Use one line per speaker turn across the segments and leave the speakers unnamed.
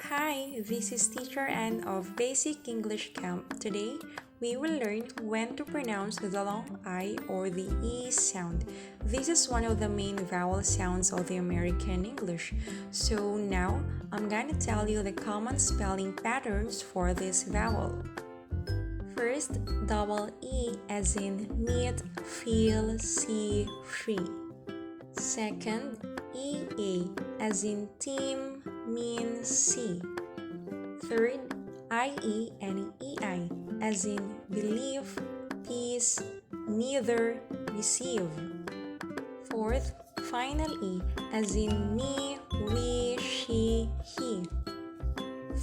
Hi, this is Teacher Anne of Basic English Camp. Today, we will learn when to pronounce the long I or the E sound. This is one of the main vowel sounds of the American English. So now, I'm gonna tell you the common spelling patterns for this vowel. First, double E as in meet, feel, see, free. Second, EA as in team, mean, see. Third, IE and EI as in believe, peace, neither, receive. Fourth, final E as in me, we, she, he.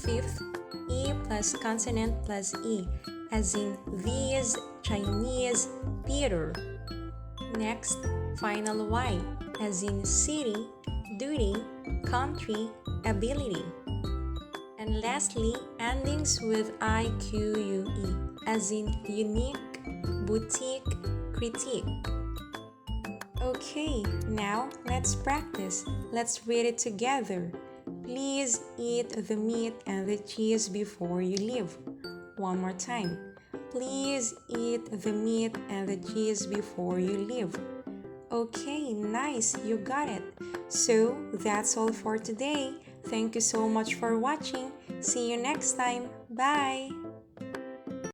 Fifth, E plus consonant plus E as in these, Chinese, Peter. Next, final Y as in city, duty, country, ability. And lastly, endings with IQUE as in unique, boutique, critique. Okay, now let's practice. Let's read it together. Please eat the meat and the cheese before you leave. One more time. Please eat the meat and the cheese before you leave. Okay, nice, you got it. So, that's all for today. Thank you so much for watching. See you next time. Bye!